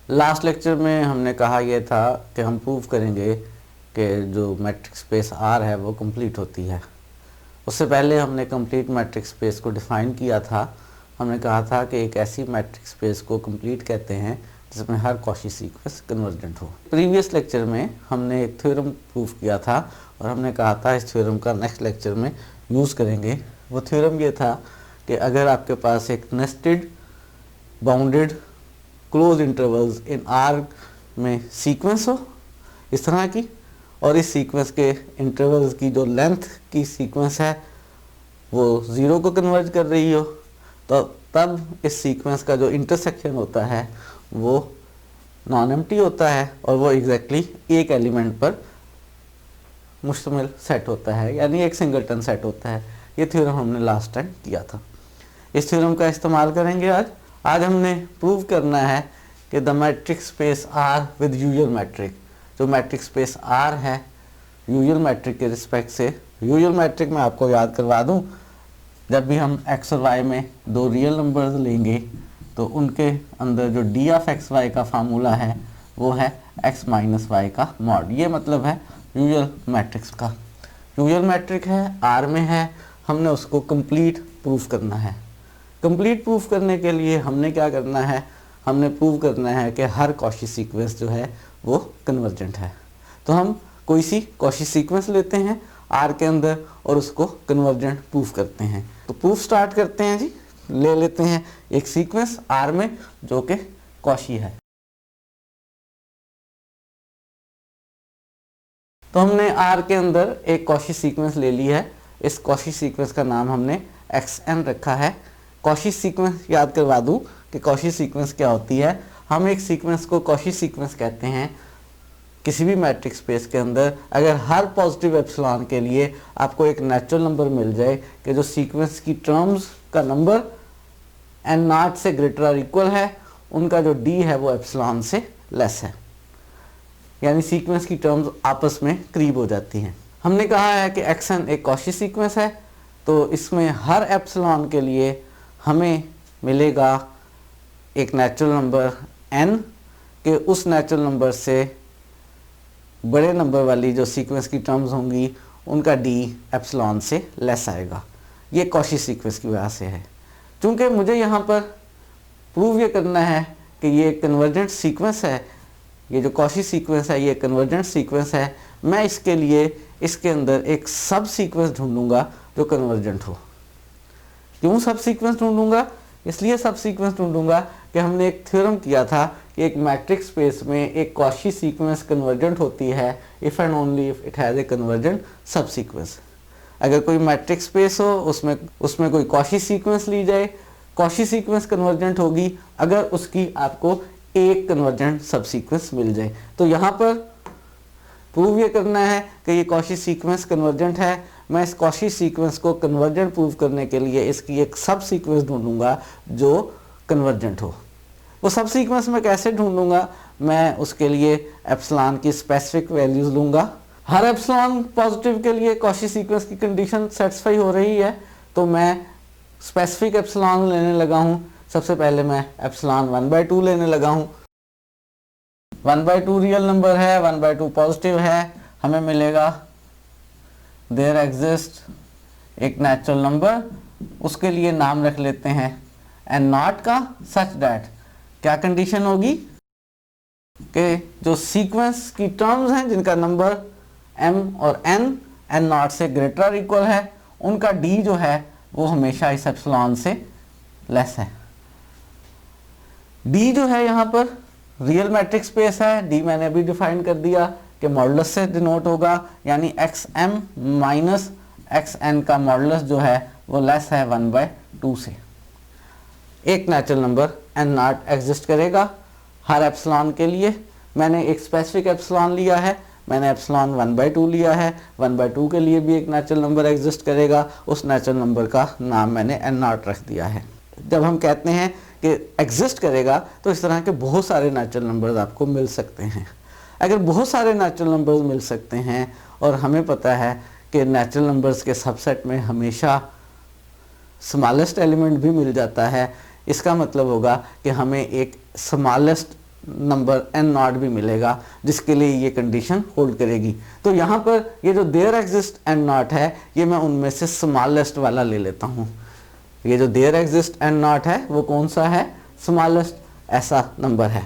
Last lecture में हमने कहा यह था कि हम प्रूव करेंगे कि जो मैट्रिक्स स्पेस आर है वो कंप्लीट होती है। उससे पहले हमने कंप्लीट मैट्रिक्स स्पेस को डिफ़ाइन किया था। हमने कहा था कि एक ऐसी मैट्रिक्स स्पेस को कंप्लीट कहते हैं जिसमें हर कॉची सीक्वेंस कन्वर्जेंट हो। प्रीवियस लेक्चर में हमने एक थ्योरम प्रूव किया था और हमने कहा था इस थ्योरम का नेक्स्ट लेक्चर में यूज़ करेंगे। वो थ्योरम ये था कि अगर आपके पास एक nested bounded close intervals in are में सीक्वेंस हो इस तरह की, और इस सीक्वेंस के इंटरवल्स की जो लेंथ की सीक्वेंस है वो 0 को कन्वर्ज कर रही हो, तो तब इस सीक्वेंस का जो इंटरसेक्शन होता है वो नॉन एम्प्टी होता है और वो एग्जैक्टली एक एलिमेंट पर मुश्तमिल सेट होता है, यानी एक सिंगलटन सेट होता है। ये थ्योरम हमने लास्ट टाइम किया था। इस थ्योरम का इस्तेमाल करेंगे आज हमने प्रूव करना है कि the matrix space are with usual metric, जो मैट्रिक्स स्पेस आर है यूजुअल मैट्रिक के रिस्पेक्ट से। यूजुअल मैट्रिक में आपको याद करवा दूं, जब भी हम x और y में दो रियल नंबर्स लेंगे तो उनके अंदर जो d ऑफ एक्स वाई का फार्मूला है वो है x माइनस वाई का मॉड। ये मतलब है यूजुअल मैट्रिक्स का। यूजुअल मैट्रिक है, आर में है, हमने उसको कंप्लीट प्रूफ करना है। कंप्लीट प्रूफ करने के लिए हमने क्या करना है, हमने प्रूव करना है कि हर कॉची सीक्वेंस जो है वो कन्वर्जेंट है। तो हम कोई सी कॉची सीक्वेंस लेते हैं आर के अंदर और उसको कन्वर्जेंट प्रूफ करते हैं। तो प्रूफ स्टार्ट करते हैं जी। ले लेते हैं एक सीक्वेंस आर में जो कि कॉची है। तो हमने आर के अंदर एक कॉची सीक्वेंस ले ली है। इस कॉची सीक्वेंस का नाम हमने xn रखा है। कॉची सीक्वेंस याद करवा दूं कि कॉची सीक्वेंस क्या होती है। हम एक सीक्वेंस को कॉची सीक्वेंस कहते हैं किसी भी मैट्रिक्स स्पेस के अंदर अगर हर पॉजिटिव एप्सिलॉन के लिए आपको एक नेचुरल नंबर मिल जाए कि जो सीक्वेंस की टर्म्स का नंबर n नॉट से ग्रेटर और इक्वल है, उनका जो d है वो एप्सिलॉन से लेस है, यानी सीक्वेंस की टर्म्स आपस में करीब हो जाती हैं। हमने कहा है कि xn एक कॉची सीक्वेंस है, तो इसमें हर एप्सिलॉन के लिए हमें मिलेगा एक नेचुरल नंबर n के उस नेचुरल नंबर से बड़े नंबर वाली जो सीक्वेंस की टर्म्स होंगी उनका d एप्सिलॉन से लेस आएगा। ये कॉची सीक्वेंस की वजह से है। क्योंकि मुझे यहाँ पर प्रूव ये करना है कि ये कन्वर्जेंट सीक्वेंस है, ये जो कॉची सीक्वेंस है ये कन्वर्जेंट सीक्वेंस है, मैं इसके लिए इसके अंदर एक सब सीक्वेंस ढूंढूंगा जो कन्वर्जेंट हो। क्यों सब सीक्वेंस ढूंढूंगा? इसलिए सब सीक्वेंस ढूंढूंगा कि हमने एक थ्योरम किया था कि एक मैट्रिक्स स्पेस में एक कॉची सीक्वेंस कन्वर्जेंट होती है if and only if it has a convergent सब सीक्वेंस। अगर कोई मैट्रिक्स स्पेस हो उसमें कोई कॉची सीक्वेंस ली जाए, कॉची सीक्वेंस कन्वर्जेंट होगी अगर उसकी आपको एक कन्वर्जेंट सब सीक्वेंस मिल जाए। तो यहाँ पर प्रूव ये करना है कि ये कॉची सीक्वेंस कन्वर्जेंट है। मैं इस कॉची सीक्वेंस को कन्वर्जेंट प्रूव करने के लिए इसकी एक सब सीक्वेंस ढूंढूंगा जो कन्वर्जेंट हो। वो सब सीक्वेंस मैं कैसे ढूंढूंगा? मैं उसके लिए एप्सिलॉन की स्पेसिफिक वैल्यूज लूंगा। हर एप्सिलॉन पॉजिटिव के लिए कॉची सीक्वेंस की कंडीशन सेटिस्फाई हो रही है, तो मैं स्पेसिफिक एप्सिलॉन लेने लगा हूँ। सबसे पहले मैं एप्सिलॉन 1/2 लेने लगा हूँ। 1/2 रियल नंबर है, 1/2 पॉजिटिव है। हमें मिलेगा देयर एग्जिस्ट एक नेचुरल नंबर, उसके लिए नाम रख लेते हैं एन नॉट का, सच दैट क्या कंडीशन होगी कि जो सीक्वेंस की टर्म्स हैं जिनका नंबर m और n नॉट से ग्रेटर और इक्वल है, उनका d जो है वो हमेशा इस एप्सिलॉन से लेस है। d जो है यहाँ पर रियल मैट्रिक्स स्पेस है। d मैंने अभी डिफाइन कर दिया कि मॉडुलस से डिनोट होगा, यानी xm माइनस xn का मॉडुलस जो है वो लेस है 1/2 से। एक natural number n not exist करेगा हर एप्सिलॉन के लिए। मैंने एक स्पेसिफिक एप्सिलॉन लिया है, मैंने एप्सिलॉन 1/2 लिया है। 1/2 के लिए भी एक नेचुरल नंबर एग्जिस्ट करेगा, उस नेचुरल नंबर का नाम मैंने n नॉट रख दिया है। जब हम कहते हैं कि एग्जिस्ट करेगा तो इस तरह के बहुत सारे नेचुरल नंबर्स आपको मिल सकते हैं। अगर बहुत सारे नेचुरल नंबर्स मिल सकते हैं और हमें पता है कि नेचुरल नंबर्स के सबसेट में हमेशा स्मॉलेस्ट एलिमेंट भी मिल जाता है, इसका मतलब होगा कि हमें एक स्मॉलेस्ट नंबर एन नॉट भी मिलेगा, जिसके लिए ये कंडीशन होल्ड करेगी। तो यहाँ पर ये जो देयर एग्जिस्ट एन नॉट है, ये मैं उनमें से स्मॉलेस्ट वाला ले लेता हूँ। ये जो देयर एग्जिस्ट एन नॉट है वो कौन सा है, स्मॉलेस्ट ऐसा नंबर है।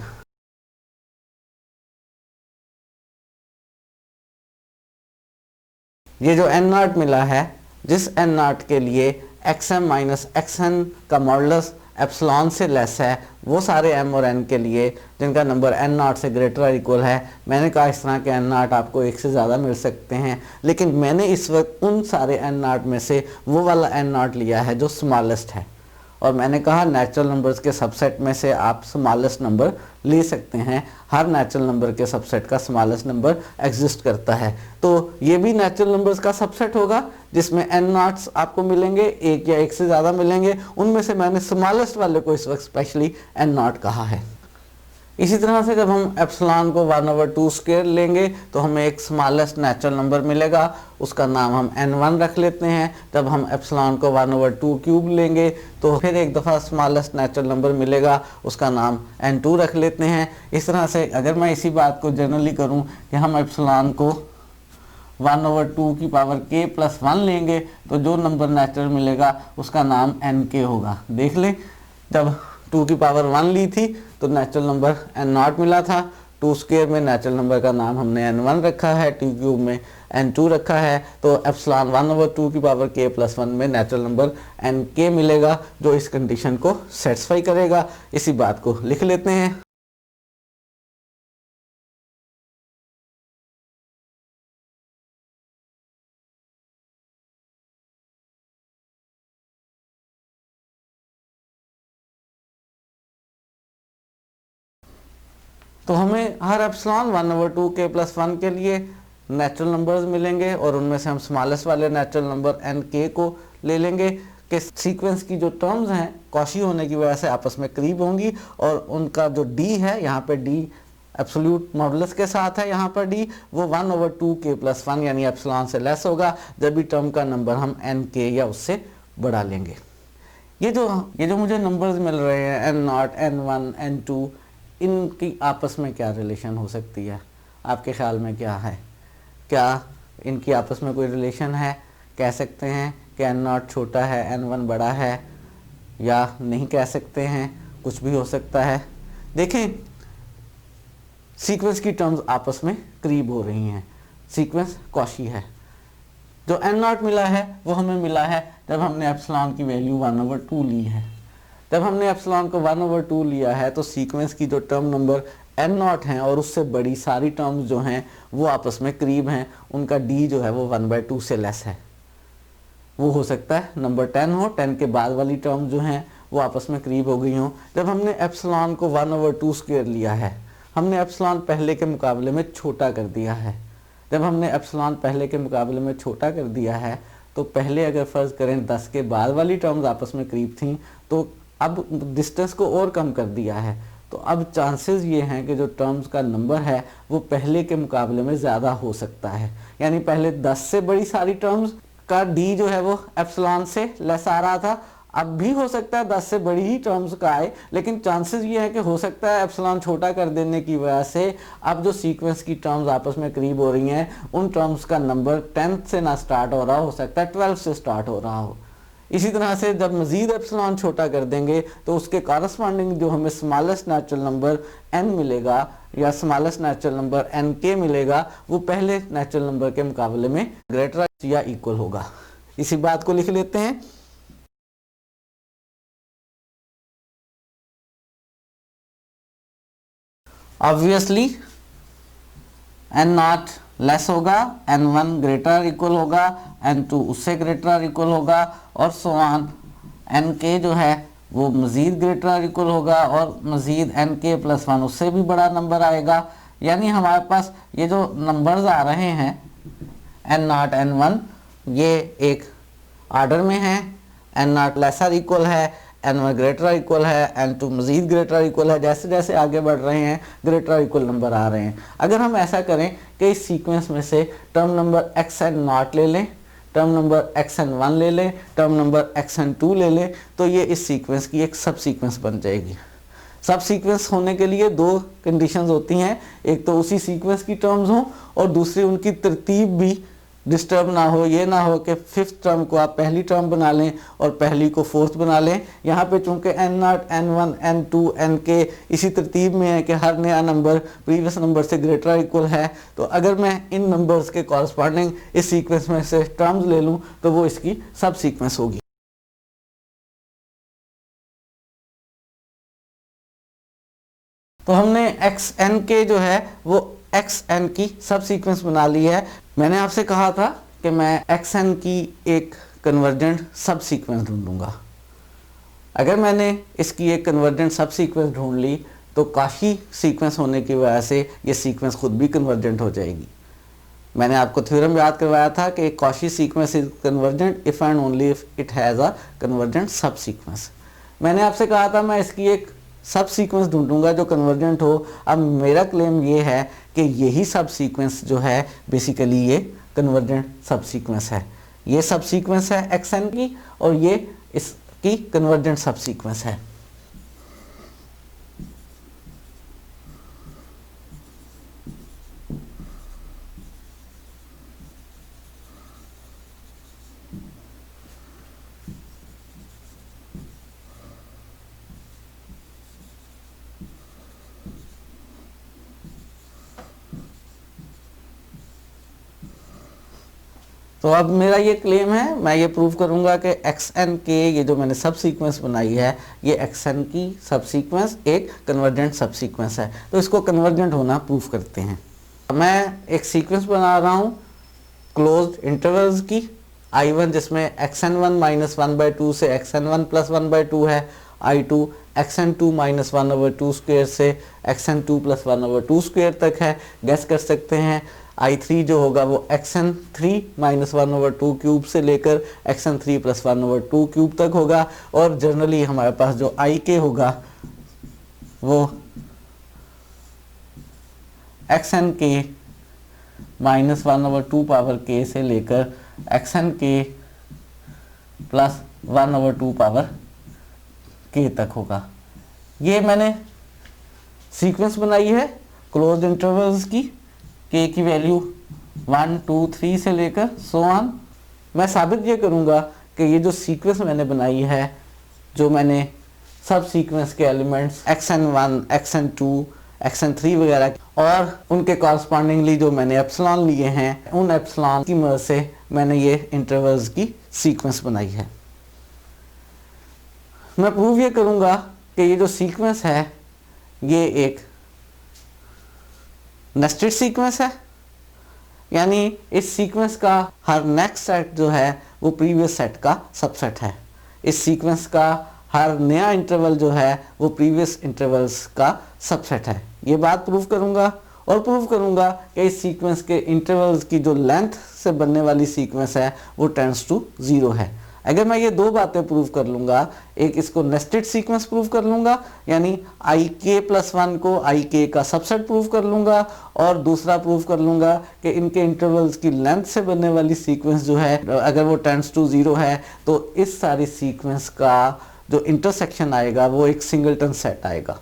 ये जो एन नॉट मिला है, जिस एन नॉट के लिए एक्सएम माइनस एक्सएन का मॉडुलस एप्सिलॉन से लेस है, वो सारे एम और एन के लिए जिनका नंबर एन नॉट से ग्रेटर और इक्वल है, मैंने कहा इस तरह के एन नॉट आपको एक से ज़्यादा मिल सकते हैं, लेकिन मैंने इस वक्त उन सारे एन नॉट में से वो वाला एन नॉट लिया है जो स्मॉलेस्ट है। और मैंने कहा नेचुरल नंबर्स के सबसेट में से आप स्मॉलेस्ट नंबर ले सकते हैं। हर नेचुरल नंबर के सबसेट का स्मॉलेस्ट नंबर एग्जिस्ट करता है। तो ये भी नेचुरल नंबर्स का सबसेट होगा जिसमें एन नॉट्स आपको मिलेंगे, एक या एक से ज़्यादा मिलेंगे। उनमें से मैंने स्मॉलेस्ट वाले को इस वक्त स्पेशली एन नॉट कहा है। इसी तरह से जब हम एप्सिलॉन को 1/2 स्क्वायर लेंगे तो हमें एक स्मॉलेस्ट नेचुरल नंबर मिलेगा, उसका नाम हम n1 रख लेते हैं। जब हम एप्सिलॉन को 1/2 क्यूब लेंगे तो फिर एक दफ़ा स्मॉलेस्ट नेचुरल नंबर मिलेगा, उसका नाम n2 रख लेते हैं। इस तरह से अगर मैं इसी बात को जनरली करूं कि हम एप्सिलॉन को 1/2 की पावर k + 1 लेंगे तो जो नंबर नेचुरल मिलेगा उसका नाम nk होगा। देख लें, जब 2 की पावर 1 ली थी तो नेचुरल नंबर एन नॉट मिला था। 2 स्क्वायर में नेचुरल नंबर का नाम हमने n1 रखा है, 2 क्यूब में n2 रखा है। तो एप्सिलॉन 1/2 की पावर k + 1 में नेचुरल नंबर nk मिलेगा, जो इस कंडीशन को सेटिस्फाई करेगा। इसी बात को लिख लेते हैं। तो हमें हर एप्सिलॉन 1/2 k + 1 के लिए नेचुरल नंबर्स मिलेंगे और उनमें से हम स्मॉलेस्ट वाले नेचुरल नंबर nk को ले लेंगे कि सीक्वेंस की जो टर्म्स हैं कॉशी होने की वजह से आपस में करीब होंगी और उनका जो d है, यहाँ पे d एब्सोल्यूट मॉडुलस के साथ है, यहाँ पर d वो 1/2 k + 1 यानी एप्सिलॉन से लेस होगा जब भी टर्म का नंबर हम nk या उससे बढ़ा लेंगे। ये जो मुझे नंबर्स मिल रहे हैं n0, n1, n2, इनकी आपस में क्या रिलेशन हो सकती है? आपके ख्याल में क्या है? क्या इनकी आपस में कोई रिलेशन है? कह सकते हैं कि n0 छोटा है, n1 बड़ा है, या नहीं कह सकते हैं, कुछ भी हो सकता है। देखें, सीक्वेंस की टर्म्स आपस में करीब हो रही हैं, सीक्वेंस कॉशी है। जो n0 मिला है वो हमें मिला है जब हमने एप्सिलॉन की वैल्यू 1/2 ली है। जब हमने एप्सिलॉन को 1/2 लिया है तो सीक्वेंस की जो टर्म नंबर n0 हैं और उससे बड़ी सारी टर्म्स जो हैं वो आपस में करीब हैं, उनका d जो है वो 1/2 से लेस है। वो हो सकता है नंबर 10 हो, 10 के बाद वाली टर्म जो हैं वो आपस में करीब हो गई हों। जब हमने एप्सिलॉन को 1/2 स्क्वायर लिया है, हमने एप्सिलॉन पहले के मुकाबले में छोटा कर दिया है। जब हमने एप्सिलॉन पहले के मुकाबले में छोटा कर दिया है तो पहले अगर फ़र्ज़ करें 10 के बाद वाली टर्म्स आपस में करीब थी, तो अब डिस्टेंस को और कम कर दिया है। तो अब चांसेस ये हैं कि जो टर्म्स का नंबर है वो पहले के मुकाबले में ज़्यादा हो सकता है। यानी पहले 10 से बड़ी सारी टर्म्स का d जो है वो एप्सिलॉन से लेस आ रहा था, अब भी हो सकता है 10 से बड़ी ही टर्म्स का आए, लेकिन चांसेस ये है कि हो सकता है एप्सिलॉन छोटा कर देने की वजह से अब जो सीक्वेंस की टर्म्स आपस में करीब हो रही हैं उन टर्म्स का नंबर 10 से ना स्टार्ट हो रहा हो सकता है 12 से स्टार्ट हो रहा हो। इसी तरह से जब मज़ीद एप्सिलॉन छोटा कर देंगे तो उसके कॉरस्पॉन्डिंग जो हमें स्मॉलेस्ट नेचुरल नंबर n मिलेगा या स्मॉलेस्ट नेचुरल नंबर nk मिलेगा, वो पहले नेचुरल नंबर के मुकाबले में ग्रेटर या इक्वल होगा। इसी बात को लिख लेते हैं। ऑब्वियसली n0 लेस होगा, n1 ग्रेटर इक्वल होगा, n2 उससे ग्रेटर इक्वल होगा और सो ऑन। nk जो है वो मज़ीद ग्रेटर इक्वल होगा और मज़ीद nk + 1 उससे भी बड़ा नंबर आएगा। यानी हमारे पास ये जो नंबर्स आ रहे हैं n0, n1, ये एक आर्डर में है। n0 लेसर इक्वल है, n1 ग्रेटर इक्वल है, n2 मज़ीद ग्रेटर इक्वल है। जैसे जैसे आगे बढ़ रहे हैं ग्रेटर इक्वल नंबर आ रहे हैं। अगर हम ऐसा करें कि इस सीक्वेंस में से टर्म नंबर xn0 ले लें, टर्म नंबर xn1 ले लें, टर्म नंबर xn2 ले लें, तो ये इस सीक्वेंस की एक सब सीक्वेंस बन जाएगी। सब सीक्वेंस होने के लिए दो कंडीशंस होती हैं, एक तो उसी सीक्वेंस की टर्म्स हो और दूसरी उनकी तरतीब भी डिस्टर्ब ना हो। ये ना हो कि फिफ्थ टर्म को आप पहली टर्म बना लें और पहली को फोर्थ बना लें। यहाँ पे चूंकि n0, n1, n2, nk इसी तरतीब में है कि हर नया नंबर प्रीवियस नंबर से ग्रेटर इक्वल है, तो अगर मैं इन नंबर्स के कॉरस्पॉन्डिंग इस सीक्वेंस में से टर्म्स ले लूँ तो वो इसकी सब सीक्वेंस होगी। तो हमने xn के जो है वो xn की सब सीक्वेंस बना ली है। मैंने आपसे कहा था कि मैं xn की एक कन्वर्जेंट सब सीक्वेंस ढूंढूंगा। अगर मैंने इसकी एक कन्वर्जेंट सब सीक्वेंस ढूंढ ली तो काशी सीक्वेंस होने की वजह से ये सीक्वेंस खुद भी कन्वर्जेंट हो जाएगी। मैंने आपको थ्योरम याद करवाया था कि Cauchy sequence is convergent if and only if it has a convergent सब सीक्वेंस। मैंने आपसे कहा था मैं इसकी एक सब सीक्वेंस ढूंढूंगा जो कन्वर्जेंट हो। अब मेरा क्लेम ये है कि यही सब सीक्वेंस जो है बेसिकली ये कन्वर्जेंट सब सीक्वेंस है। ये सब सीक्वेंस है xn की और ये इसकी कन्वर्जेंट सब सीक्वेंस है। तो अब मेरा ये क्लेम है, मैं ये प्रूव करूंगा कि xn के ये जो मैंने सब सीक्वेंस बनाई है ये xn की सब सीक्वेंस एक कन्वर्जेंट सब सीक्वेंस है। तो इसको कन्वर्जेंट होना प्रूव करते हैं। मैं एक सीक्वेंस बना रहा हूँ क्लोज्ड इंटरवल्स की I1 जिसमें xn1 माइनस 1/2 से xn1 प्लस 1/2 है, I2 xn2 माइनस 1/2 स्क्वेयर से xn2 प्लस 1/2 स्क्वेयर तक है। गैस कर सकते हैं I3 जो होगा वो xn3 माइनस 1/2 क्यूब से लेकर xn3 प्लस 1/2 क्यूब तक होगा। और जनरली हमारे पास जो ik होगा वो xnk माइनस 1/2 पावर k से लेकर xnk प्लस 1/2 पावर k तक होगा। ये मैंने सीक्वेंस बनाई है क्लोज्ड इंटरवल्स की, k की वैल्यू 1, 2, 3 से लेकर सो ऑन। मैं साबित ये करूँगा कि ये जो सीक्वेंस मैंने बनाई है, जो मैंने सब सीक्वेंस के एलिमेंट्स xn1, xn2, xn3 वगैरह और उनके कॉरस्पॉन्डिंगली जो मैंने एप्सिलॉन लिए हैं, उन एप्सिलॉन की मदद से मैंने ये इंटरवल्स की सीक्वेंस बनाई है। मैं प्रूव ये करूँगा कि ये जो सीक्वेंस है ये एक नेस्टेड सीक्वेंस है, यानी इस सीक्वेंस का हर नेक्स्ट सेट जो है वो प्रीवियस सेट का सबसेट है। इस सीक्वेंस का हर नया इंटरवल जो है वो प्रीवियस इंटरवल्स का सबसेट है। ये बात प्रूव करूंगा और प्रूव करूंगा कि इस सीक्वेंस के इंटरवल्स की जो लेंथ से बनने वाली सीक्वेंस है वो टेंड्स टू 0 है। अगर मैं ये दो बातें प्रूव कर लूँगा, एक इसको नेस्टेड सीक्वेंस प्रूव कर लूँगा यानी ik+1 को ik का सबसेट प्रूव कर लूँगा, और दूसरा प्रूव कर लूँगा कि इनके इंटरवल्स की लेंथ से बनने वाली सीक्वेंस जो है अगर वो टेंड्स टू 0 है तो इस सारी सीक्वेंस का जो इंटरसेक्शन आएगा वो एक सिंगलटन सेट आएगा।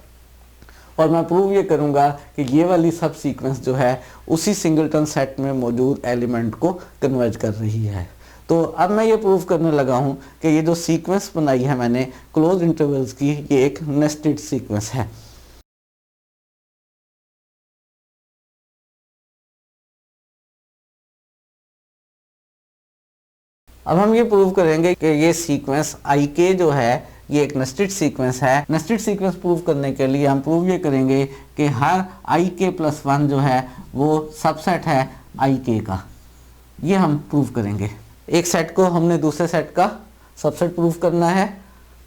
और मैं प्रूव ये करूँगा कि ये वाली सब सीक्वेंस जो है उसी सिंगलटन सेट में मौजूद एलिमेंट को कन्वर्ज कर रही है। तो अब मैं ये प्रूव करने लगा हूँ कि ये जो सीक्वेंस बनाई है मैंने क्लोज इंटरवल्स की, ये एक नेस्टेड सीक्वेंस है। अब हम ये प्रूव करेंगे कि ये सीक्वेंस ik जो है ये एक नेस्टेड सीक्वेंस है। नेस्टेड सीक्वेंस प्रूव करने के लिए हम प्रूव ये करेंगे कि हर ik+1 जो है वो सबसेट है ik का। ये हम प्रूव करेंगे। एक सेट को हमने दूसरे सेट का सबसेट प्रूव करना है।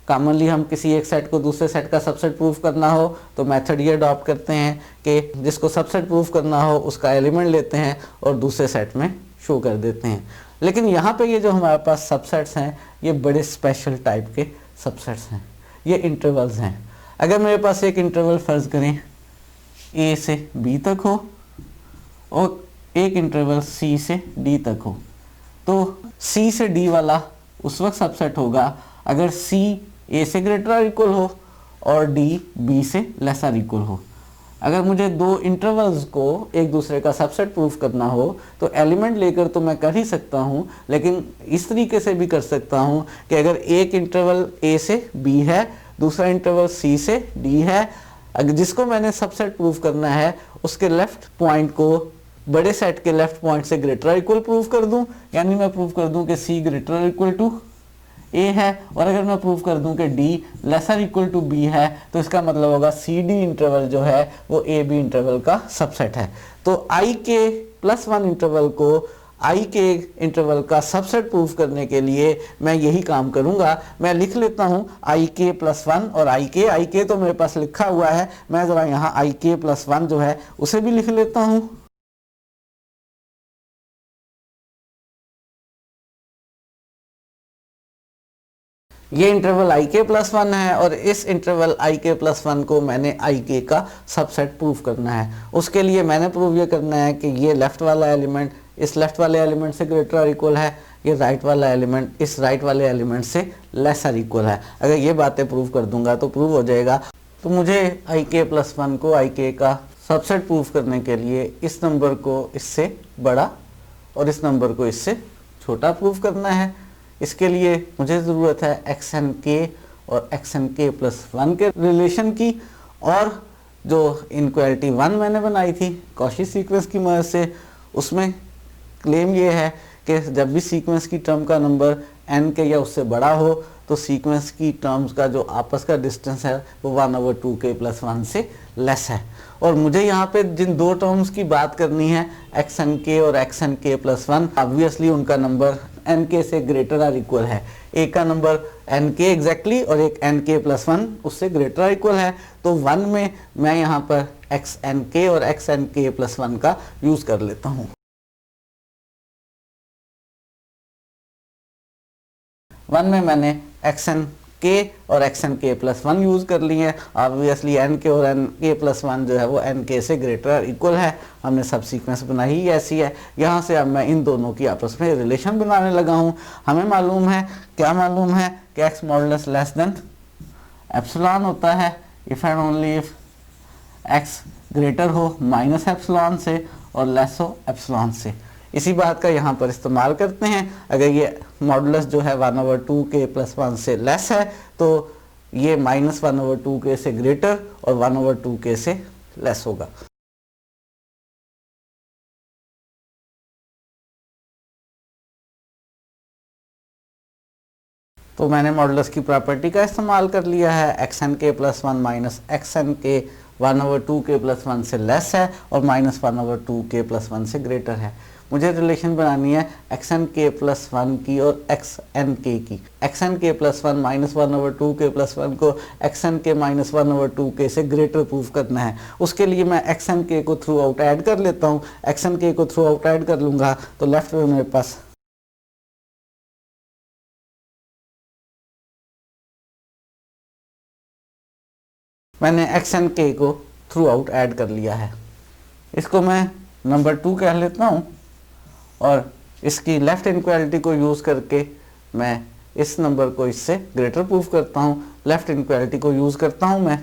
कॉमनली हम किसी एक सेट को दूसरे सेट का सबसेट प्रूव करना हो तो मेथड ये अडॉप्ट करते हैं कि जिसको सबसेट प्रूव करना हो उसका एलिमेंट लेते हैं और दूसरे सेट में शो कर देते हैं। लेकिन यहाँ पे ये जो हमारे पास सबसेट्स हैं ये बड़े स्पेशल टाइप के सबसेट्स हैं, ये इंटरवल्स हैं। अगर मेरे पास एक इंटरवल फ़र्ज़ करें a से b तक हो और एक इंटरवल c से d तक हो, तो c से d वाला उस वक्त सबसेट होगा अगर c a से ग्रेटर और इक्वल हो और डी बी से लेस और इक्वल हो। अगर मुझे दो इंटरवल्स को एक दूसरे का सबसेट प्रूफ करना हो तो एलिमेंट लेकर तो मैं कर ही सकता हूँ, लेकिन इस तरीके से भी कर सकता हूँ कि अगर एक इंटरवल ए से बी है, दूसरा इंटरवल सी से डी है, अगर जिसको मैंने सबसेट प्रूफ करना है उसके लेफ्ट पॉइंट को बड़े सेट के लेफ्ट पॉइंट से ग्रेटर इक्वल प्रूफ कर दूं, यानी मैं प्रूफ कर दूं कि C greater equal to A है। और अगर मैं प्रूफ कर दूं कि D lesser equal to B है तो इसका मतलब होगा सी डी इंटरवल जो है वो ए बी इंटरवल का सबसेट है। तो आई के प्लस वन इंटरवल को आई के इंटरवल का सबसेट प्रूफ करने के लिए मैं यही काम करूंगा। मैं लिख लेता हूं आई के प्लस वन और आई के तो मेरे पास लिखा हुआ है, मैं जरा यहाँ आई के प्लस वन जो है उसे भी लिख लेता हूं। ये इंटरवल आई के प्लस वन है और इस इंटरवल आई के प्लस वन को मैंने आई के का सबसेट प्रूफ करना है। उसके लिए मैंने प्रूफ ये करना है कि ये लेफ्ट वाला एलिमेंट इस लेफ्ट वाले एलिमेंट से ग्रेटर और इक्वल है, ये राइट वाला एलिमेंट इस राइट वाले एलिमेंट से लेस और इक्वल है। अगर ये बातें प्रूफ कर दूंगा तो प्रूफ हो जाएगा। तो मुझे आई के प्लस वन को आई के का सबसेट प्रूफ करने के लिए इस नंबर को इससे बड़ा और इस नंबर को इससे छोटा प्रूफ करना है। इसके लिए मुझे ज़रूरत है एक्स एन के और एक्स एन के प्लस वन के रिलेशन की, और जो इनक्वालिटी वन मैंने बनाई थी कॉची सीक्वेंस की मदद से, उसमें क्लेम ये है कि जब भी सीक्वेंस की टर्म का नंबर n के या उससे बड़ा हो तो सीक्वेंस की टर्म्स का जो आपस का डिस्टेंस है वो 1/2k प्लस 1 से लेस है। और मुझे यहाँ पे जिन दो टर्म्स की बात करनी है एक्स एन के और एक्स एन के प्लस वन, ऑब्वियसली उनका नंबर एन के से ग्रेटर और इक्वल है। एक का नंबर एन के एग्जैक्टली और एक एन के प्लस वन उससे ग्रेटर और इक्वल है। तो वन में मैं यहाँ पर एक्स एन के और एक्स एन के प्लस वन का यूज़ कर लेता हूँ। वन में मैंने एक्स एन के और एक्स एन के प्लस वन यूज़ कर ली है। ऑब्वियसली एन के और एन के प्लस वन जो है वो एन के से ग्रेटर इक्वल है। हमने सब सीक्वेंस बनाई ही ऐसी है। यहाँ से अब मैं इन दोनों की आपस में रिलेशन बनाने लगा हूँ। हमें मालूम है, क्या मालूम है कि x modulus less than epsilon होता है if and only if x greater हो माइनस एप्सिलॉन से और लेस हो एप्सिलॉन से। इसी बात का यहाँ पर इस्तेमाल करते हैं। अगर ये मॉडुलस जो है 1/2k प्लस 1 से लेस है तो ये -1/2k से ग्रेटर और 1/2k से लेस होगा। तो मैंने मॉडुलस की प्रॉपर्टी का इस्तेमाल कर लिया है। एक्स एन के plus one minus X N के 1/2k प्लस 1 से लेस है और -1/2k प्लस 1 से ग्रेटर है। मुझे रिलेशन बनानी है एक्स एन के प्लस वन की और एक्स एन के की। एक्स एन के plus one -1/2k plus one को एक्स एन के -1/2k से ग्रेटर प्रूफ करना है। उसके लिए मैं एक्स एन के को थ्रू आउट ऐड कर लेता हूँ। एक्स एन के को थ्रू आउट ऐड कर लूँगा तो लेफ्ट में मेरे पास मैंने एक्स एन के को थ्रू आउट ऐड कर लिया है। इसको मैं नंबर 2 कह लेता हूँ और इसकी लेफ्ट इनक्वालिटी को यूज़ करके मैं इस नंबर को इससे ग्रेटर प्रूफ करता हूँ। लेफ्ट इनक्वालिटी को यूज़ करता हूँ मैं।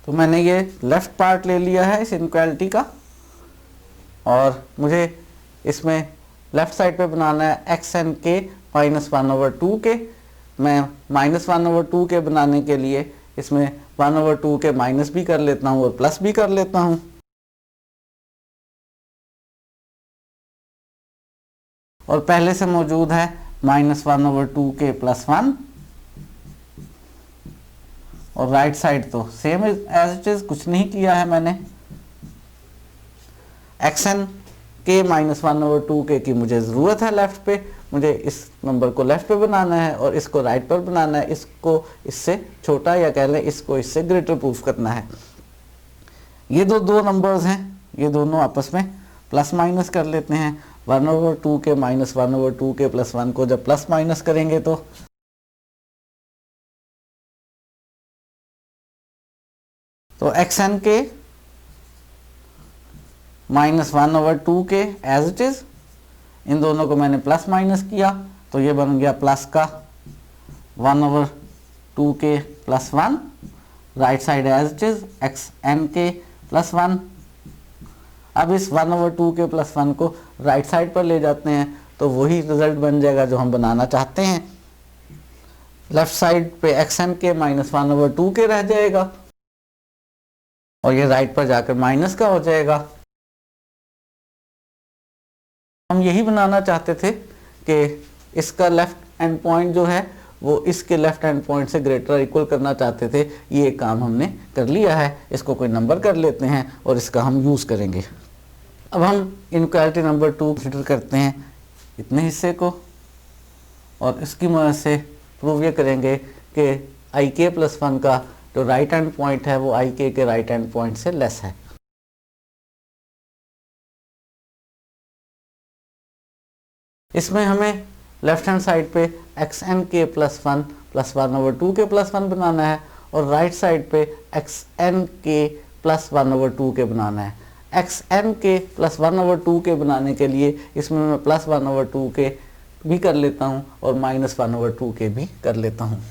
तो मैंने ये लेफ्ट पार्ट ले लिया है इस इनक्वालिटी का और मुझे इसमें लेफ्ट साइड पे बनाना है एक्स एन के -1/2k। मैं -1/2k बनाने के लिए इसमें 1/2k माइनस भी कर लेता हूँ और प्लस भी कर लेता हूँ। और पहले से मौजूद है -1/2k प्लस 1 और राइट साइड तो सेम एज इट इज, कुछ नहीं किया है मैंने। एक्सन के -1/2k की मुझे ज़रूरत है लेफ्ट पे। मुझे इस नंबर को लेफ्ट पे बनाना है और इसको राइट पर बनाना है। इसको इससे छोटा या कह लें इसको इससे ग्रेटर प्रूफ करना है। ये दो नंबर्स हैं, ये दोनों आपस में प्लस माइनस कर लेते हैं। 1/2k -1/2k प्लस 1 को जब प्लस माइनस करेंगे तो एक्स एन के -1/2k as it is in दोनों को मैंने प्लस माइनस किया तो ये बन गया प्लस का 1/2k + 1, right side as it is xnk + 1। अब इस 1/2k + 1 को राइट साइड पर ले जाते हैं तो वही रिजल्ट बन जाएगा जो हम बनाना चाहते हैं। लेफ्ट साइड पे xnk - 1/2k रह जाएगा और ये राइट पर जाकर माइनस का हो जाएगा। हम यही बनाना चाहते थे कि इसका लेफ्ट एंड पॉइंट जो है वो इसके लेफ्ट हैंड पॉइंट से ग्रेटर इक्वल करना चाहते थे। ये काम हमने कर लिया है, इसको कोई नंबर कर लेते हैं और इसका हम यूज़ करेंगे। अब हम इनइक्वालिटी नंबर 2 कंसिडर करते हैं इतने हिस्से को और इसकी मदद से प्रूव ये करेंगे कि ik + 1 का जो राइट हैंड पॉइंट है वो ik के राइट हैंड पॉइंट से लेस है। इसमें हमें लेफ्ट हैंड साइड पे xnk + 1 + 1/2k + 1 बनाना है और राइट साइड पे xnk + 1/2k बनाना है। xnk + 1/2k बनाने के लिए इसमें मैं +1/2k भी कर लेता हूँ और -1/2k भी कर लेता हूँ।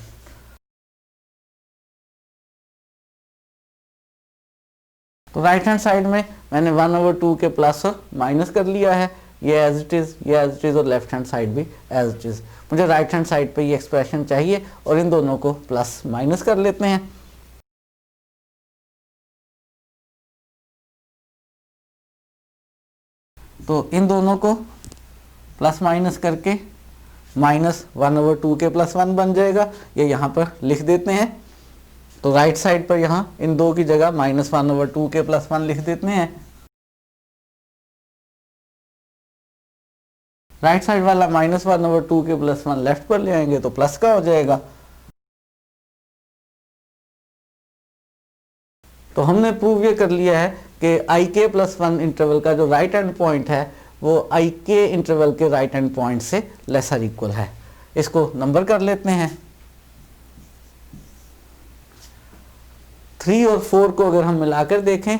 तो राइट हैंड साइड में मैंने 1/2k प्लस और माइनस कर लिया है, ये एज इट इज़, ये एज इट इज़ और लेफ्ट हैंड साइड भी एज इट इज़। मुझे राइट हैंड साइड पे ये एक्सप्रेशन चाहिए और इन दोनों को प्लस माइनस कर लेते हैं। तो इन दोनों को प्लस माइनस करके -1/2k + 1 बन जाएगा, ये यहाँ पर लिख देते हैं। तो राइट साइड पर यहाँ इन दो की जगह -1/2k + 1 लिख देते हैं। राइट साइड वाला -1/2k + 1 लेफ्ट पर ले आएंगे तो प्लस का हो जाएगा। तो हमने प्रूव ये कर लिया है कि ik + 1 इंटरवल का जो राइट हैंड पॉइंट है वो ik इंटरवल के राइट हैंड पॉइंट से लेसर इक्वल है। इसको नंबर कर लेते हैं। 3 और 4 को अगर हम मिलाकर देखें,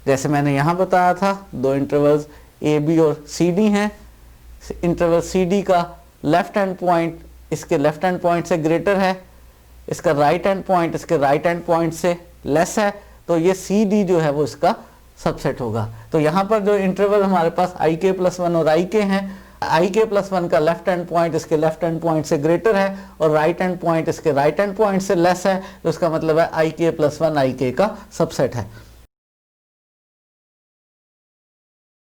जैसे मैंने यहाँ बताया था, दो इंटरवल्स ए बी और सी डी हैं। इंटरवल सी डी का लेफ्ट हैंड पॉइंट इसके लेफ्ट हैंड पॉइंट से ग्रेटर है, इसका राइट हैंड पॉइंट इसके राइट हैंड पॉइंट से लेस है, तो ये सी डी जो है वो इसका सबसेट होगा। तो यहाँ पर जो इंटरवल हमारे पास ik + 1 और ik हैं, ik + 1 का लेफ्ट हैंड पॉइंट इसके लेफ्ट हैंड पॉइंट से ग्रेटर है और राइट हैंड पॉइंट इसके राइट हैंड पॉइंट से लेस है, तो इसका मतलब है ik + 1 ik का सबसेट है।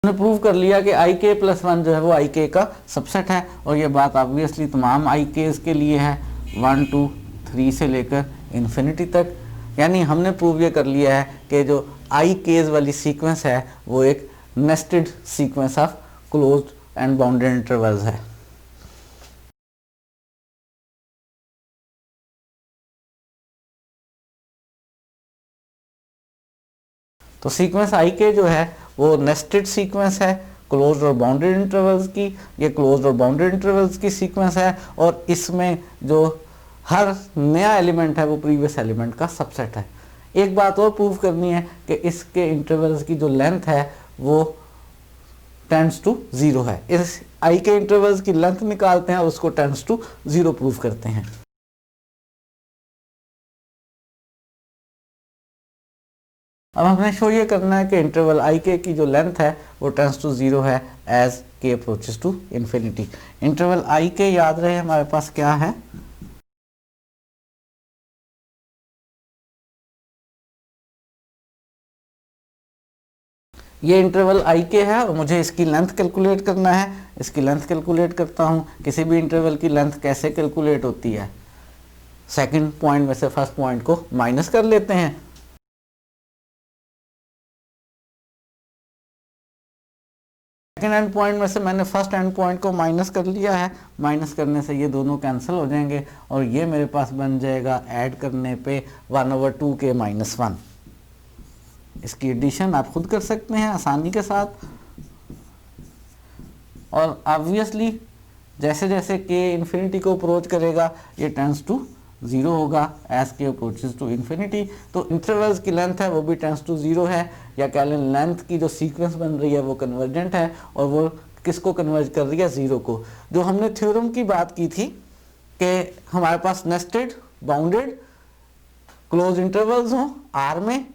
हमने प्रूव कर लिया कि ik + 1 जो है वो ik का सबसेट है और ये बात ऑब्वियसली तमाम ik's के लिए है 1 2 3 से लेकर इन्फिनिटी तक। यानी हमने प्रूव ये कर लिया है कि जो ik's वाली सीक्वेंस है वो एक nested sequence of closed end bounded intervals है। तो सीक्वेंस ik जो है वो नेस्टेड सीक्वेंस है क्लोज्ड और बाउंडेड इंटरवल्स की। ये क्लोज्ड और बाउंडेड इंटरवल्स की सीक्वेंस है और इसमें जो हर नया एलिमेंट है वो प्रीवियस एलिमेंट का सबसेट है। एक बात और प्रूव करनी है कि इसके इंटरवल्स की जो लेंथ है वो टेंड्स टू 0 है। इस ik इंटरवल्स की लेंथ निकालते हैं और उसको टेंड्स टू 0 प्रूव करते हैं। अब हमें शो ये करना है कि इंटरवल ik की जो लेंथ है वो टेंड्स टू 0 है as k approaches to infinity. Interval ik याद रहे हमारे पास क्या है, ये इंटरवल ik है और मुझे इसकी लेंथ कैलकुलेट करना है। इसकी लेंथ कैलकुलेट करता हूँ। किसी भी इंटरवल की लेंथ कैसे कैलकुलेट होती है, सेकंड पॉइंट में से फर्स्ट पॉइंट को माइनस कर लेते हैं। सेकंड एंड पॉइंट में से मैंने फर्स्ट एंड पॉइंट को माइनस कर लिया है। माइनस करने से ये दोनों कैंसिल हो जाएंगे और ये मेरे पास बन जाएगा ऐड करने पे 1/2k - 1। इसकी एडिशन आप खुद कर सकते हैं आसानी के साथ। और ऑब्वियसली जैसे जैसे k इन्फिनिटी को अप्रोच करेगा ये टेंड्स टू 0 होगा as k approaches to infinity. तो इंटरवल्स की लेंथ है वो भी टेंड्स टू 0 है, या कह लें लेंथ की जो सीक्वेंस बन रही है वो कन्वर्जेंट है और वो किसको कन्वर्ज कर रही है, 0 को। जो हमने थ्योरम की बात की थी कि हमारे पास नेस्टेड बाउंडेड क्लोज इंटरवल्स हो आर में,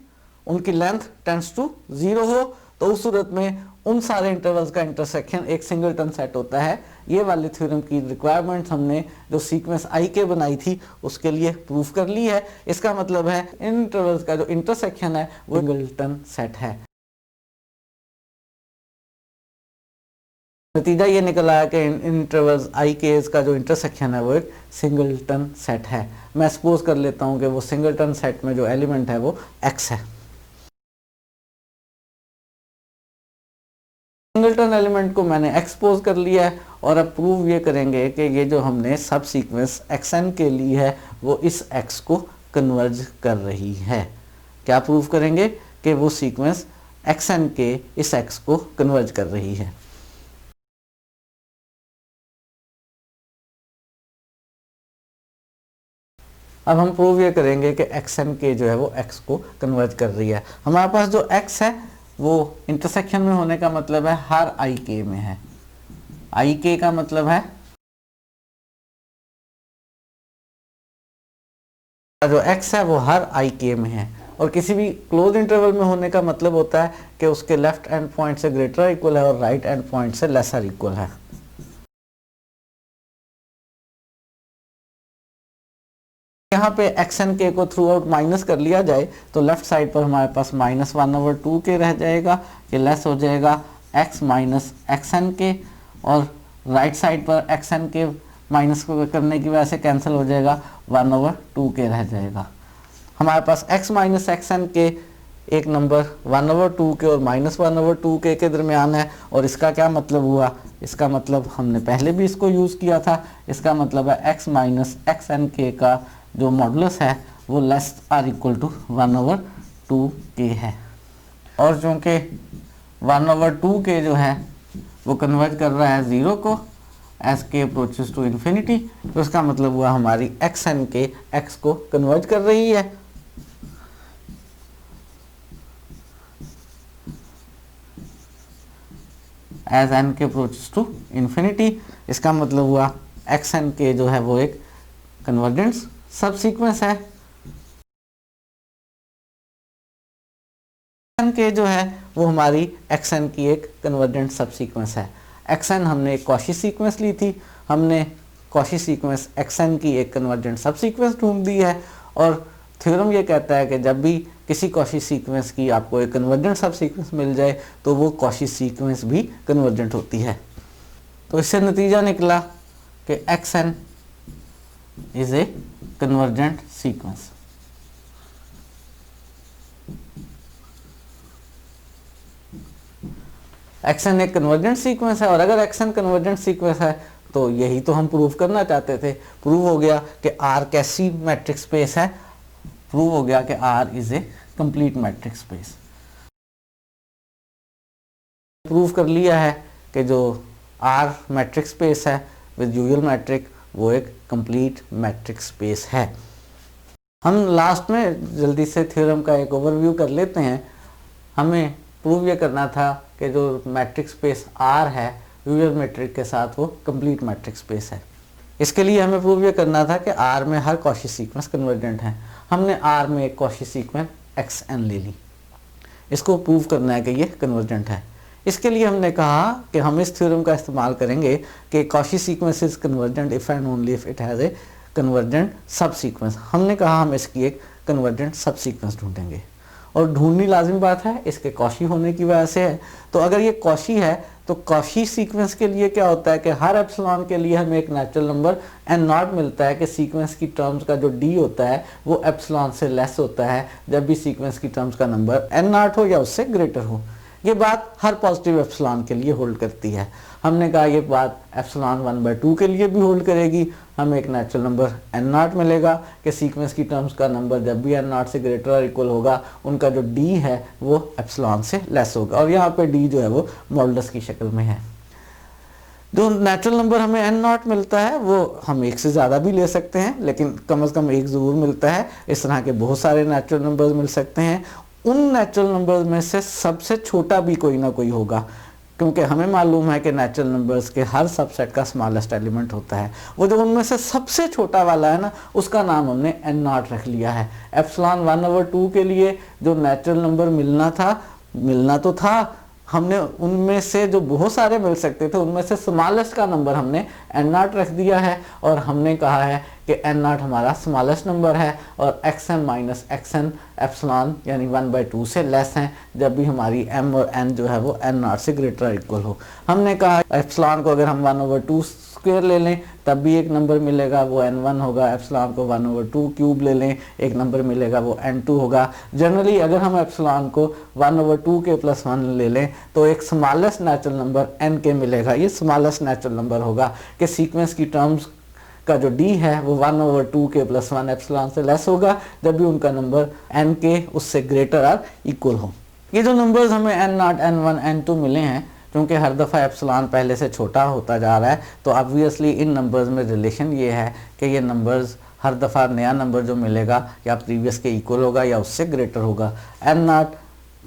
उनकी लेंथ टेंड्स टू 0 हो, तो उस सूरत में उन सारे इंटरवल्स का इंटरसेक्शन एक सिंगलटन सेट होता है। ये वाले थ्योरम की रिक्वायरमेंट्स हमने जो सीक्वेंस आई के बनाई थी उसके लिए प्रूफ कर ली है। इसका मतलब है इन इंटरवल्स का जो इंटरसेक्शन है वो सिंगलटन सेट है। नतीजा ये निकला है कि इंटरवल्स आई के का जो इंटरसेक्शन है वो एक सिंगलटन सेट है। मैं सपोज कर लेता हूं कि वो सिंगलटन सेट में जो एलिमेंट है वो x है। सिंगलटन एलिमेंट को मैंने एक्सपोज कर लिया है और अब प्रूव ये करेंगे कि ये जो हमने सब सीक्वेंस xn के लिए है वो इस x को कन्वर्ज कर रही है। क्या प्रूव करेंगे कि वो सीक्वेंस xn के इस x को कन्वर्ज कर रही है। अब हम प्रूव ये करेंगे कि xn के जो है वो x को कन्वर्ज कर रही है। हमारे पास जो x है वो इंटरसेक्शन में होने का मतलब है हर आई के में है। आई के का मतलब है जो x है वो हर आई के में है, और किसी भी क्लोज इंटरवल में होने का मतलब होता है कि उसके लेफ्ट एंड पॉइंट से ग्रेटर इक्वल है और राइट एंड पॉइंट से लेसर इक्वल है। यहाँ पे xn के को थ्रू आउट माइनस कर लिया जाए तो लेफ्ट साइड पर हमारे पास -1/2 के रह जाएगा, ये लेस हो जाएगा x माइनस xn के, और राइट साइड पर xn के माइनस को करने की वजह से कैंसिल हो जाएगा, 1/2 के रह जाएगा। हमारे पास x माइनस xn के एक नंबर 1/2 के और -1/2 के दरमियान है, और इसका क्या मतलब हुआ, इसका मतलब हमने पहले भी इसको यूज़ किया था। इसका मतलब है x माइनस xn के का जो मॉडुलस है वो लेस आर इक्वल टू 1/2 के है, और चूँकि 1/2 के जो है वो कन्वर्ट कर रहा है 0 को एज के अप्रोचेस टू इन्फिनिटी, तो इसका मतलब हुआ हमारी xn के x को कन्वर्ट कर रही है। एज n के अप्रोचेस टू इन्फिनिटी, इसका मतलब हुआ xn के जो है वो एक कन्वर्जेंस सब सीक्वेंस है। xn के जो है वो हमारी xn की एक कन्वर्जेंट सब सीक्वेंस है। xn हमने एक कॉशी सीक्वेंस ली थी, हमने कॉशी सीक्वेंस xn की एक कन्वर्जेंट सब सीक्वेंस ढूंढ दी है, और थ्योरम ये कहता है कि जब भी किसी कॉशी सीक्वेंस की आपको एक कन्वर्जेंट सब सीक्वेंस मिल जाए तो वो कॉशी सीक्वेंस भी कन्वर्जेंट होती है। तो इससे नतीजा निकला कि xn is a convergent sequence. xn एक कन्वर्जेंट सीक्वेंस है, और अगर xn कन्वर्जेंट सीक्वेंस है तो यही तो हम प्रूव करना चाहते थे। प्रूव हो गया कि R कैसी मैट्रिक्स स्पेस है, प्रूव हो गया कि R is a complete matrix space. Prove कर लिया है कि जो R मैट्रिक्स स्पेस है विद यूजुअल मैट्रिक वो एक कंप्लीट मैट्रिक्स स्पेस है। हम लास्ट में जल्दी से थ्योरम का एक ओवरव्यू कर लेते हैं। हमें प्रूव ये करना था कि जो मैट्रिक्स स्पेस R है यूजुअल मैट्रिक के साथ वो कंप्लीट मैट्रिक्स स्पेस है। इसके लिए हमें प्रूव ये करना था कि R में हर कॉशी सीक्वेंस कन्वर्जेंट है। हमने R में एक कॉशी सीक्वेंस xn ले ली, इसको प्रूव करना है कि ये कन्वर्जेंट है। इसके लिए हमने कहा कि हम इस थ्योरम का इस्तेमाल करेंगे कि Cauchy sequence is convergent if and only if it has a convergent सब सीक्वेंस। हमने कहा हम इसकी एक कन्वर्जेंट सब सीक्वेंस ढूंढेंगे, और ढूंढनी लाजिम बात है, इसके कॉशी होने की वजह से है। तो अगर ये कॉशी है तो कॉशी सीक्वेंस के लिए क्या होता है कि हर एप्सिलॉन के लिए हमें एक नेचुरल नंबर n0 मिलता है कि सीक्वेंस की टर्म्स का जो d होता है वो एप्सिलॉन से लेस होता है जब भी सीक्वेंस की टर्म्स का नंबर n0 हो या उससे ग्रेटर हो। ये बात हर पॉजिटिव एप्सिलॉन के लिए होल्ड करती है। हमने कहा ये बात एप्सिलॉन 1/2 के लिए भी होल्ड करेगी। हमें एक नेचुरल नंबर n0 मिलेगा कि सीक्वेंस की टर्म्स का नंबर जब भी n0 से ग्रेटर और इक्वल होगा उनका जो d है वो एप्सिलॉन से लेस होगा, और यहाँ पे d जो है वो मॉडुलस की शक्ल में है। जो नेचुरल नंबर हमें n0 मिलता है वो हम एक से ज़्यादा भी ले सकते हैं, लेकिन कम से कम एक ज़रूर मिलता है। इस तरह के बहुत सारे नेचुरल नंबर्स मिल सकते हैं। उन नेचुरल नंबर्स में से सबसे छोटा भी कोई ना कोई होगा। क्योंकि हमें मालूम है कि नेचुरल नंबर्स के हर सबसेट का स्मॉलेस्ट एलिमेंट होता है। वो जो उनमें से सबसे छोटा वाला है ना, उसका नाम हमने n नॉट रख लिया है। एप्सिलॉन 1/2 के लिए जो नेचुरल नंबर मिलना तो था, हमने उनमें से जो बहुत सारे मिल सकते थे उनमें से स्मॉलेस्ट का नंबर हमने n नॉट रख दिया है, और हमने कहा है कि n नॉट हमारा स्मॉलेस्ट नंबर है और xm माइनस xn एप्सिलॉन यानी 1/2 से लेस हैं जब भी हमारी m और n जो है वो n नॉट से ग्रेटर इक्वल हो। हमने कहा एप्सिलॉन को अगर हम 1/2 स्क्वायर ले लें तब भी एक नंबर मिलेगा, वो n1 होगा। एप्सिलॉन को 1/2 क्यूब ले लें, एक नंबर मिलेगा, वो n2 होगा। जनरली अगर हम एप्सिलॉन को 1/2 के प्लस 1 ले लें तो एक स्मॉलेस्ट नेचुरल नंबर n के मिलेगा। ये स्मॉलेस्ट नेचुरल नंबर होगा कि सीक्वेंस की टर्म्स का जो d है वो 1/2 के प्लस 1 एप्सिलॉन से लेस होगा जब भी उनका नंबर n के उससे ग्रेटर और इक्वल हो। ये जो नंबर्स हमें n0, n1, n2 मिले हैं, क्योंकि हर दफ़ा एप्सिलॉन पहले से छोटा होता जा रहा है तो ऑब्वियसली इन नंबर्स में रिलेशन ये है कि ये नंबर्स हर दफ़ा नया नंबर जो मिलेगा या प्रीवियस के इक्वल होगा या उससे ग्रेटर होगा। n0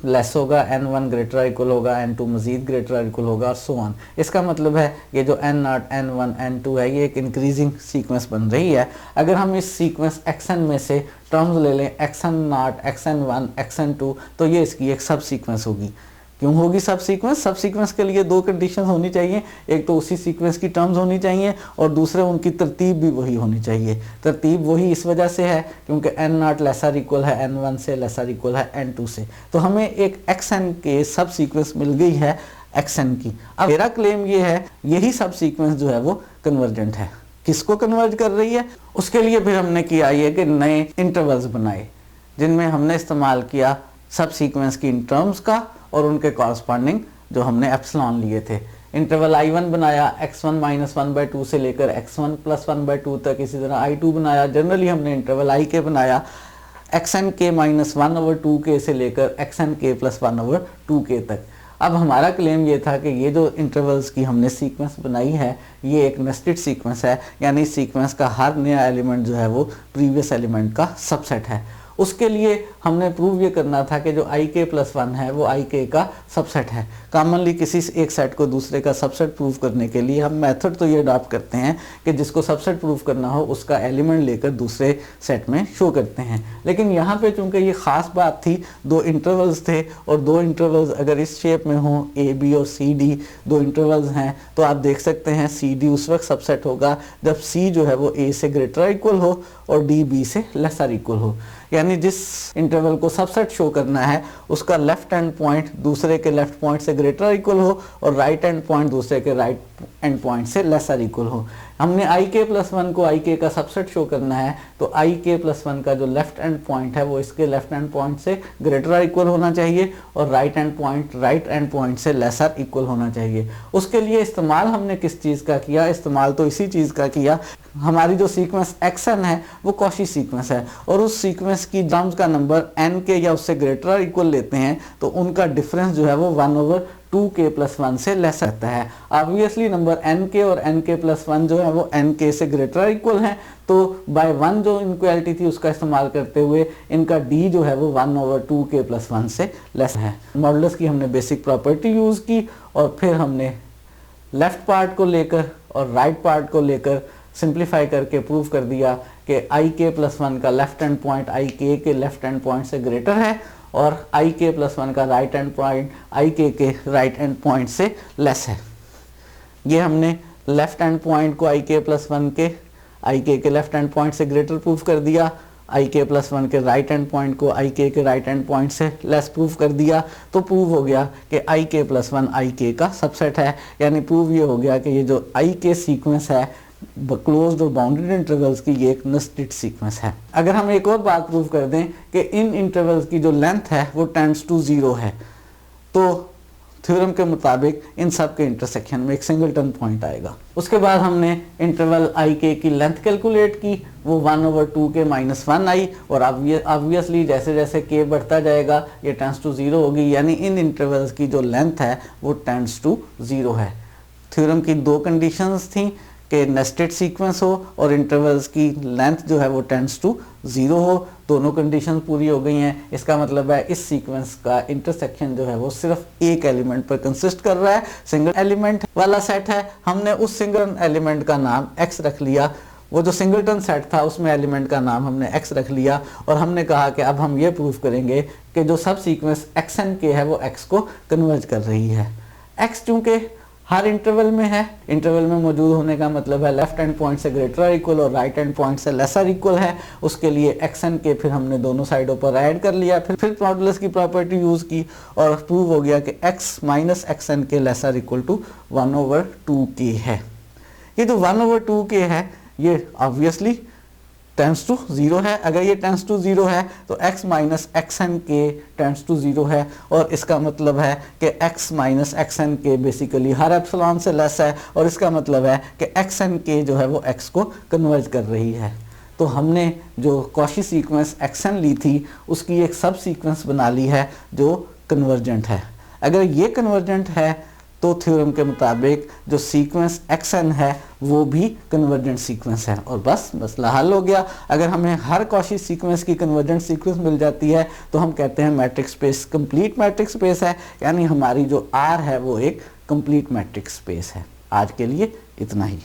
लेस होगा, n1 ग्रेटर इक्वल होगा, n2 मज़ीद ग्रेटर इक्वल होगा और सो ऑन। इसका मतलब है ये जो n0, n1, n2 है ये एक इंक्रीजिंग सीक्वेंस बन रही है। अगर हम इस सीक्वेंस xn में से टर्म्स ले लें xn0, xn1, xn2 तो ये इसकी एक सब सीक्वेंस होगी। क्यों होगी सब सीक्वेंस? सब सीक्वेंस के लिए दो कंडीशन होनी चाहिए, एक तो उसी सीक्वेंस की टर्म्स होनी चाहिए और दूसरे उनकी तरतीब भी वही होनी चाहिए। तरतीब वही इस वजह से है क्योंकि n0 लेसर इक्वल है n1 से, लेसर इक्वल है n2 से, तो हमें एक xn के सब सीक्वेंस मिल गई है xn की। अब मेरा क्लेम ये है यही सब सीक्वेंस जो है वो कन्वर्जेंट है। किसको कन्वर्ज कर रही है? उसके लिए फिर हमने किया ये कि नए इंटरवल्स बनाए जिनमें हमने इस्तेमाल किया सब सीक्वेंस की इन टर्म्स का और उनके कॉरस्पॉन्डिंग जो हमने एप्सिलॉन लिए थे। इंटरवल I1 बनाया x1 माइनस 1/2 से लेकर x1 प्लस 1/2 तक। इसी तरह I2 बनाया, जनरली हमने इंटरवल IK बनाया xnk माइनस 1/2k से लेकर xnk प्लस 1/2k तक। अब हमारा क्लेम ये था कि ये जो इंटरवल्स की हमने सीक्वेंस बनाई है ये एक नेस्टेड सीक्वेंस है, यानी सीक्वेंस का हर नया एलिमेंट जो है वो प्रीवियस एलिमेंट का सबसेट है। उसके लिए हमने प्रूव ये करना था कि जो IK प्लस 1 है वो IK का सबसेट है। कॉमनली किसी एक सेट को दूसरे का सबसेट प्रूव करने के लिए हम मेथड तो ये अडॉप्ट करते हैं कि जिसको सबसेट प्रूव करना हो उसका एलिमेंट लेकर दूसरे सेट में शो करते हैं। लेकिन यहाँ पे चूंकि ये ख़ास बात थी, दो इंटरवल्स थे और दो इंटरवल्स अगर इस शेप में हों AB और CD दो इंटरवल्स हैं तो आप देख सकते हैं CD उस वक्त सबसेट होगा जब C जो है वो A से ग्रेटर इक्वल हो और D B से लेसर इक्वल हो। यानी जिस इंटरवल को सबसेट शो करना है उसका लेफ्ट एंड पॉइंट दूसरे के लेफ्ट पॉइंट से ग्रेटर इक्वल हो और राइट एंड पॉइंट दूसरे के राइट एंड पॉइंट से लेसर इक्वल हो। हमने IK प्लस 1 को IK का सबसेट शो करना है तो IK प्लस 1 का जो लेफ्ट एंड पॉइंट है वो इसके लेफ्ट एंड पॉइंट से ग्रेटर इक्वल होना चाहिए और राइट एंड पॉइंट से लेसर इक्वल होना चाहिए। उसके लिए इस्तेमाल हमने किस चीज़ का किया? इस्तेमाल तो इसी चीज़ का किया, हमारी जो सीक्वेंस xn है वो कॉची सीक्वेंस है और उस सीक्वेंस की टर्म्स का नंबर n के या उससे ग्रेटर इक्वल लेते हैं तो उनका डिफरेंस जो है वो 1/2k प्लस 1 से लेस रहता है। ऑब्वियसली नंबर nk और nk प्लस 1 जो है वो nk से ग्रेटर इक्वल हैं, तो बाय 1 जो इनक्वालिटी थी उसका इस्तेमाल करते हुए इनका d जो है वो 1/2k प्लस 1 से लेस है। मॉडुलस की हमने बेसिक प्रॉपर्टी यूज़ की और फिर हमने लेफ्ट पार्ट को लेकर और राइट पार्ट को लेकर सिंप्लीफाई करके प्रूव कर दिया कि IK प्लस 1 का लेफ्ट एंड पॉइंट IK के लेफ्ट एंड पॉइंट से ग्रेटर है और IK प्लस 1 का राइट एंड पॉइंट IK के राइट एंड पॉइंट से लेस है। ये हमने लेफ्ट एंड पॉइंट को IK प्लस 1 के IK के लेफ्ट एंड पॉइंट से ग्रेटर प्रूव कर दिया, IK प्लस 1 के राइट एंड पॉइंट को IK के राइट एंड पॉइंट से लेस प्रूव कर दिया, तो प्रूव हो गया कि IK प्लस 1 IK का सबसेट है। यानी प्रूव ये हो गया कि ये जो IK सीक्वेंस है क्लोज्ड और बाउंडेड इंटरवल्स की ये एक नेस्टेड सीक्वेंस है। अगर हम एक और बात प्रूव कर दें कि इन इंटरवल्स की जो लेंथ है वो टेंड्स टू 0 है तो थ्योरम के मुताबिक इन सब के इंटरसेक्शन में एक सिंगलटन पॉइंट आएगा। उसके बाद हमने इंटरवल IK की लेंथ कैलकुलेट की, वो 1/2k माइनस 1 आई और ऑब्वियसली जैसे जैसे k बढ़ता जाएगा ये टेंड्स टू 0 होगी, यानी इन इंटरवल्स की जो लेंथ है वो टेंड्स टू 0 है। थ्योरम की दो कंडीशंस थी कि नेस्टेड सीक्वेंस हो और इंटरवल्स की लेंथ जो है वो टेंड्स टू 0 हो। दोनों कंडीशन पूरी हो गई हैं। इसका मतलब है इस सीक्वेंस का इंटरसेक्शन जो है वो सिर्फ एक एलिमेंट पर कंसिस्ट कर रहा है, सिंगल एलिमेंट वाला सेट है। हमने उस सिंगल एलिमेंट का नाम x रख लिया। वो जो सिंगलटन सेट था उसमें एलिमेंट का नाम हमने x रख लिया और हमने कहा कि अब हम ये प्रूव करेंगे कि जो सब सीक्वेंस xnk है वो x को कन्वर्ज कर रही है। x चूंकि हर इंटरवल में है, इंटरवल में मौजूद होने का मतलब है लेफ्ट हैंड पॉइंट से ग्रेटर इक्वल और राइट हैंड पॉइंट से लेसर इक्वल है। उसके लिए xnk फिर हमने दोनों साइडों पर ऐड कर लिया, फिर मॉडुलस की प्रॉपर्टी यूज की और प्रूव हो गया कि x minus xnk lesser equal to 1/2k है। ये जो 1/2k है ये ऑब्वियसली टेंड्स टू 0 है। अगर ये टेंड्स टू 0 है तो x minus xnk tends to 0 है और इसका मतलब है कि x माइनस xnk बेसिकली हर एप्सिलॉन से लेस है और इसका मतलब है कि xnk जो है वो x को कन्वर्ज कर रही है। तो हमने जो कॉशी सीक्वेंस xn ली थी उसकी एक सब सीक्वेंस बना ली है जो कन्वर्जेंट है। अगर ये कन्वर्जेंट है तो थ्योरम के मुताबिक जो सीक्वेंस xn है वो भी कन्वर्जेंट सीक्वेंस है और बस मसला हल हो गया। अगर हमें हर कॉशी सीक्वेंस की कन्वर्जेंट सीक्वेंस मिल जाती है तो हम कहते हैं matrix space complete matrix space है, यानी हमारी जो R है वो एक कंप्लीट मैट्रिक्स स्पेस है। आज के लिए इतना ही।